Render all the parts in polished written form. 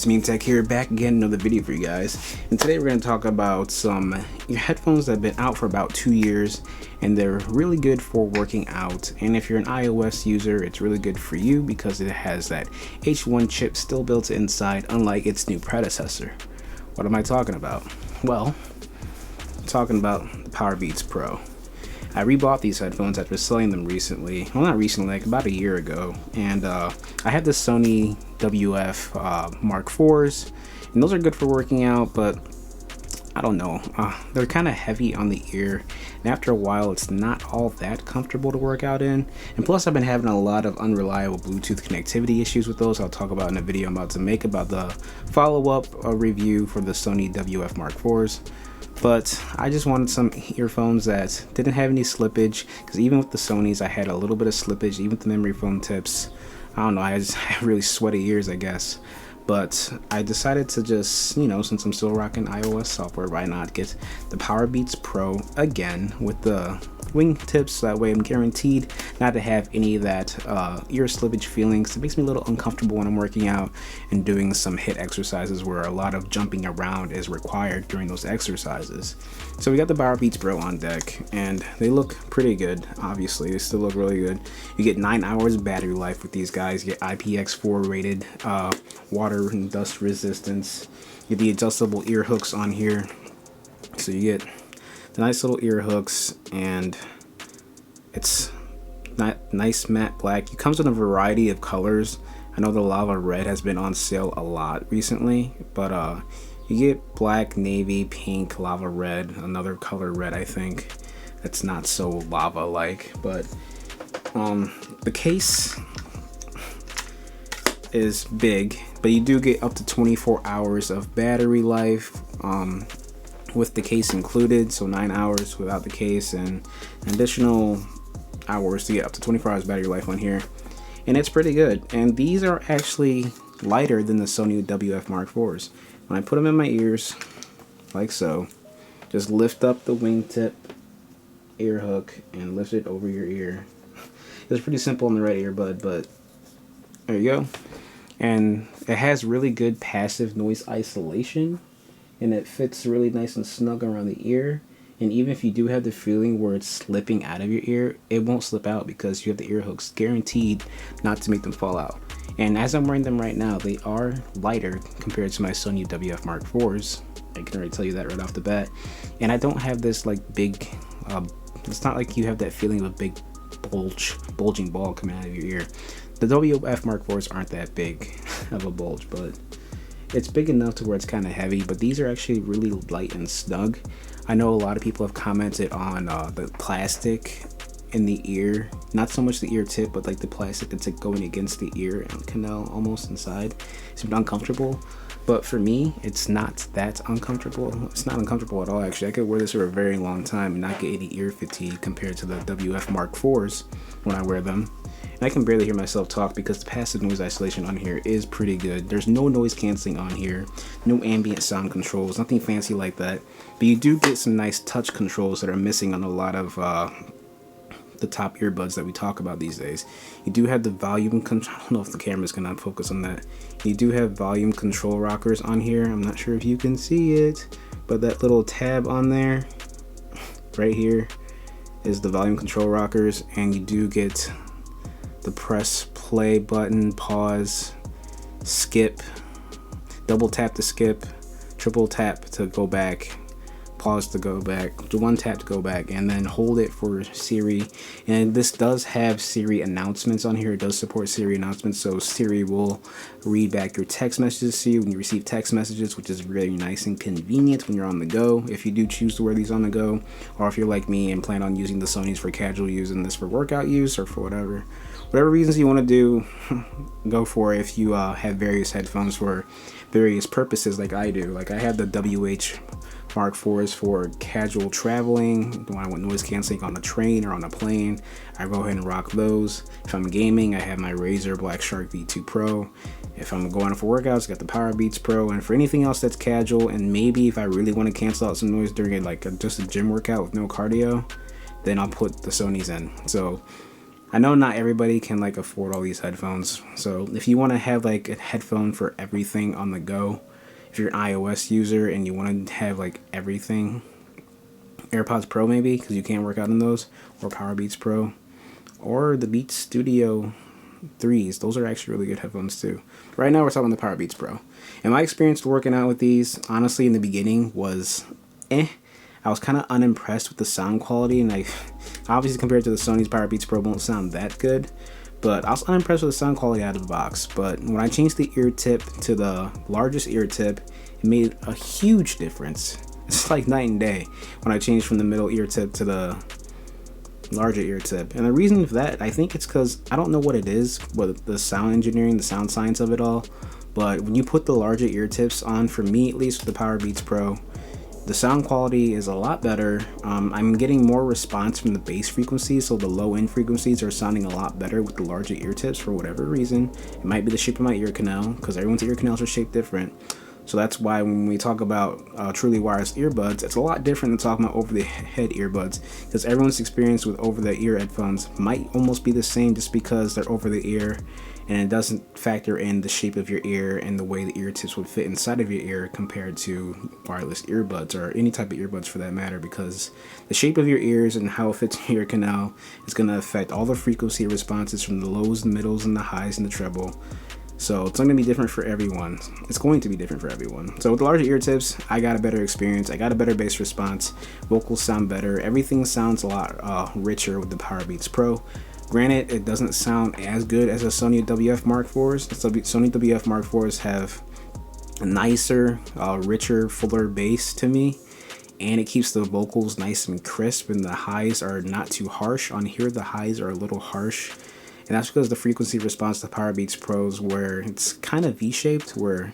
It's me, Tech here, back again, another video for you guys. And today we're going to talk about some headphones that have been out for about 2 years, and they're really good for working out. And if you're an iOS user, it's really good for you because it has that H1 chip still built inside, unlike its new predecessor. What am I talking about? Well, I'm talking about the Powerbeats Pro. I rebought these headphones after selling them recently. Well, not recently, like about a year ago. And I had the Sony Wf Mark IVs, and those are good for working out, but I don't know. They're kind of heavy on the ear, and after a while, it's not all that comfortable to work out in. And plus, I've been having a lot of unreliable Bluetooth connectivity issues with those. I'll talk about in a video I'm about to make about the follow-up review for the Sony Wf Mark IVs. But I just wanted some earphones that didn't have any slippage, because even with the Sonys I had a little bit of slippage, even with the memory foam tips. I don't know, I just have really sweaty ears, I guess. But I decided to just, you know, since I'm still rocking iOS software, why not get the Powerbeats Pro again with the wing tips. That way I'm guaranteed not to have any of that ear slippage feelings. It makes me a little uncomfortable when I'm working out and doing some HIIT exercises where a lot of jumping around is required during those exercises. So we got the Powerbeats Pro on deck, and they look pretty good. Obviously, they still look really good. You get 9 hours battery life with these guys. You get IPX4 rated water and dust resistance. You get the adjustable ear hooks on here, so you get the nice little ear hooks, and it's not nice matte black. It comes in a variety of colors. I know the lava red has been on sale a lot recently, but you get black, navy, pink, lava red, another color red I think that's not so lava like. But the case is big, but you do get up to 24 hours of battery life with the case included, so 9 hours without the case, and additional hours to get up to 24 hours battery life on here, and it's pretty good. And these are actually lighter than the Sony Wf Mark IVs. When I put them in my ears, like so, just lift up the wingtip ear hook and lift it over your ear. It's pretty simple on the right earbud, but there you go. And it has really good passive noise isolation, and it fits really nice and snug around the ear. And even if you do have the feeling where it's slipping out of your ear, it won't slip out because you have the ear hooks guaranteed not to make them fall out. And as I'm wearing them right now, they are lighter compared to my Sony Wf Mark IVs. I can already tell you that right off the bat. And I don't have this like big, it's not like you have that feeling of a big bulging ball coming out of your ear. The Wf Mark IVs aren't that big of a bulge, but it's big enough to where it's kind of heavy. But these are actually really light and snug. I know a lot of people have commented on the plastic in the ear, not so much the ear tip, but like the plastic that's like going against the ear and canal almost inside. It's uncomfortable, but for me, it's not that uncomfortable. It's not uncomfortable at all, actually. I could wear this for a very long time and not get any ear fatigue compared to the Wf Mark IVs when I wear them. And I can barely hear myself talk because the passive noise isolation on here is pretty good. There's no noise canceling on here, no ambient sound controls, nothing fancy like that. But you do get some nice touch controls that are missing on a lot of the top earbuds that we talk about these days. You do have the volume control. I don't know if the camera's gonna focus on that. You do have volume control rockers on here. I'm not sure if you can see it, but that little tab on there, right here, is the volume control rockers, and you do get the press play button, pause, skip, double tap to skip, triple tap to go back, pause to go back, one tap to go back, and then hold it for Siri. And this does have Siri announcements on here. It does support Siri announcements, so Siri will read back your text messages to you when you receive text messages, which is really nice and convenient when you're on the go, if you do choose to wear these on the go, or if you're like me and plan on using the Sonys for casual use and this for workout use, or for whatever reasons you want to do, go for it. If you have various headphones for various purposes like I do. Like I have the WH Mark IVs for casual traveling, when I want noise canceling on a train or on a plane, I go ahead and rock those. If I'm gaming, I have my Razer Black Shark V2 Pro. If I'm going for workouts, I got the Powerbeats Pro. And for anything else that's casual, and maybe if I really want to cancel out some noise during just a gym workout with no cardio, then I'll put the Sonys in. So I know not everybody can like afford all these headphones, so if you want to have like a headphone for everything on the go, if you're an iOS user and you want to have like everything, AirPods Pro maybe, because you can't work out in those, or Powerbeats Pro, or the Beats Studio 3s. Those are actually really good headphones too. Right now we're talking the Powerbeats Pro. And my experience working out with these, honestly, in the beginning was I was kind of unimpressed with the sound quality, and I obviously compared to the Sony's Powerbeats Pro won't sound that good, but I was unimpressed with the sound quality out of the box. But when I changed the ear tip to the largest ear tip, it made a huge difference. It's like night and day when I changed from the middle ear tip to the larger ear tip. And the reason for that, I think it's because I don't know what it is, what the sound engineering, the sound science of it all, but when you put the larger ear tips on, for me at least with the Powerbeats Pro, the sound quality is a lot better. I'm getting more response from the bass frequencies, so the low end frequencies are sounding a lot better with the larger ear tips for whatever reason. It might be the shape of my ear canal, because everyone's ear canals are shaped different. So that's why when we talk about truly wireless earbuds, it's a lot different than talking about over-the-head earbuds, because everyone's experience with over-the-ear headphones might almost be the same just because they're over-the-ear, and it doesn't factor in the shape of your ear and the way the ear tips would fit inside of your ear compared to wireless earbuds, or any type of earbuds for that matter, because the shape of your ears and how it fits in your canal is going to affect all the frequency responses from the lows, the middles, and the highs, and the treble. So it's going to be different for everyone. It's going to be different for everyone. So with the larger ear tips, I got a better experience. I got a better bass response. Vocals sound better. Everything sounds a lot richer with the Powerbeats Pro. Granted, it doesn't sound as good as a Sony WF Mark IVs. Sony WF Mark IVs have a nicer, richer, fuller bass to me. And it keeps the vocals nice and crisp, and the highs are not too harsh. On here, the highs are a little harsh. And that's because the frequency response to Powerbeats Pros, where it's kind of V-shaped, where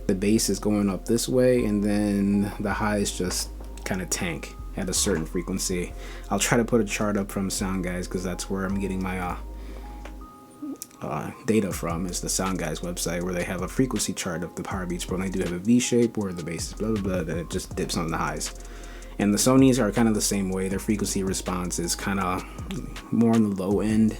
the bass is going up this way and then the highs just kind of tank at a certain frequency. I'll try to put a chart up from Sound Guys, because that's where I'm getting my data from, is the Sound Guys website, where they have a frequency chart of the Powerbeats Pro, and they do have a V-shape where the bass is blah blah blah, and it just dips on the highs. And the Sonys are kind of the same way. Their frequency response is kind of more on the low end.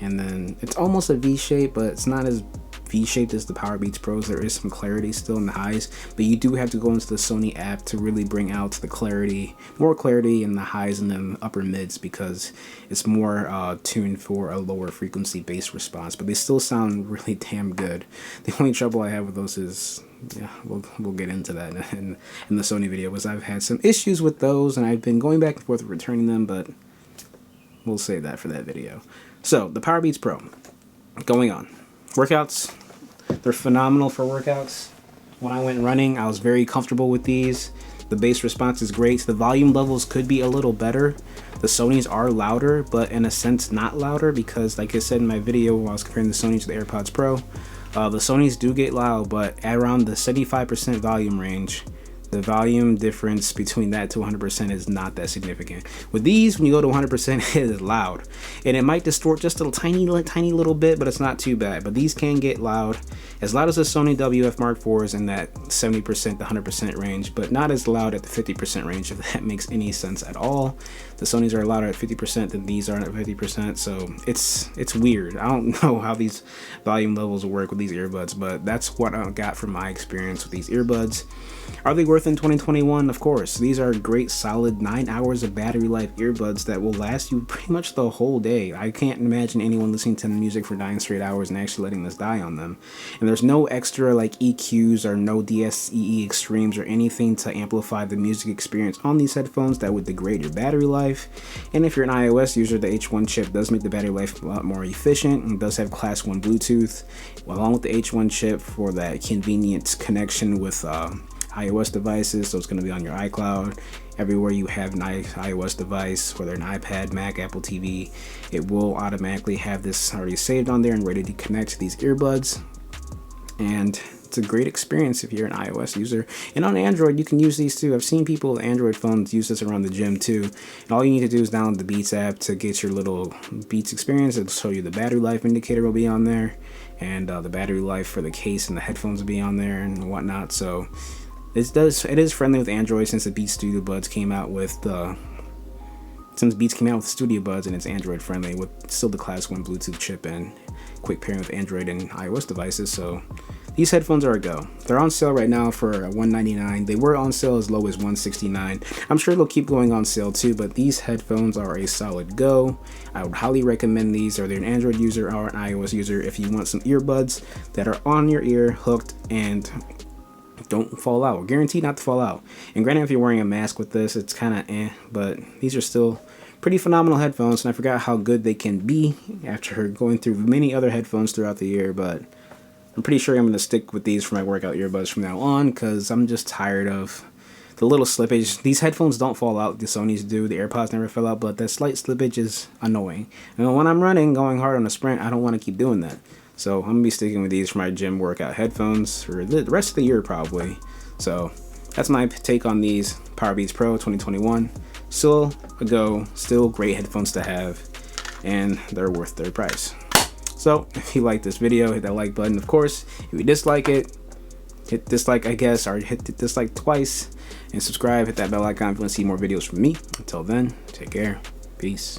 And then it's almost a V-shape, but it's not as V-shaped as the Powerbeats Pros. There is some clarity still in the highs, but you do have to go into the Sony app to really bring out the clarity, more clarity in the highs and then upper mids, because it's more tuned for a lower frequency bass response. But they still sound really damn good. The only trouble I have with those is, yeah, we'll get into that in the Sony video, because I've had some issues with those, and I've been going back and forth returning them, but we'll save that for that video. So, the Powerbeats Pro, going on. Workouts, they're phenomenal for workouts. When I went running, I was very comfortable with these. The bass response is great. The volume levels could be a little better. The Sonys are louder, but in a sense not louder, because like I said in my video when I was comparing the Sony to the AirPods Pro, the Sonys do get loud, but at around the 75% volume range, the volume difference between that to 100% is not that significant. With these, when you go to 100%, it is loud. And it might distort just a tiny little bit, but it's not too bad. But these can get loud as the Sony WF Mark IVs in that 70% to 100% range, but not as loud at the 50% range, if that makes any sense at all. The Sonys are louder at 50% than these are at 50%, so it's weird. I don't know how these volume levels work with these earbuds, but that's what I got from my experience with these earbuds. Are they worth in 2021? Of course. These are great, solid 9 hours of battery life earbuds that will last you pretty much the whole day. I can't imagine anyone listening to music for 9 straight hours and actually letting this die on them. And there's no extra like EQs or no DSEE extremes or anything to amplify the music experience on these headphones that would degrade your battery life. And if you're an iOS user, the H1 chip does make the battery life a lot more efficient and does have Class 1 Bluetooth, along with the H1 chip for that convenient connection with iOS devices. So it's going to be on your iCloud. Everywhere you have an iOS device, whether an iPad, Mac, Apple TV, it will automatically have this already saved on there and ready to connect to these earbuds. And it's a great experience if you're an iOS user. And on Android, you can use these too. I've seen people with Android phones use this around the gym too. And all you need to do is download the Beats app to get your little Beats experience. It'll show you the battery life indicator will be on there, and the battery life for the case and the headphones will be on there and whatnot. So it is friendly with Android, since the Beats Studio Buds came out with the since Beats came out with Studio Buds and it's Android friendly with still the Class 1 Bluetooth chip and quick pairing with Android and iOS devices. So these headphones are a go. They're on sale right now for $199. They were on sale as low as $169. I'm sure they'll keep going on sale too, but these headphones are a solid go. I would highly recommend these, whether you're an Android user or an iOS user, if you want some earbuds that are on your ear, hooked, and don't fall out. Guaranteed not to fall out. And granted, if you're wearing a mask with this, it's kind of but these are still pretty phenomenal headphones, and I forgot how good they can be after going through many other headphones throughout the year, but I'm pretty sure I'm going to stick with these for my workout earbuds from now on, because I'm just tired of the little slippage. These headphones don't fall out, the Sonys do. The AirPods never fell out, but that slight slippage is annoying. And when I'm running, going hard on a sprint, I don't want to keep doing that. So I'm going to be sticking with these for my gym workout headphones for the rest of the year probably. So that's my take on these Powerbeats Pro 2021. Still a go, still great headphones to have, and they're worth their price. So if you like this video, hit that like button. Of course, if you dislike it, hit dislike, I guess, or hit the dislike twice, and subscribe, hit that bell icon if you want to see more videos from me. Until then, take care. Peace.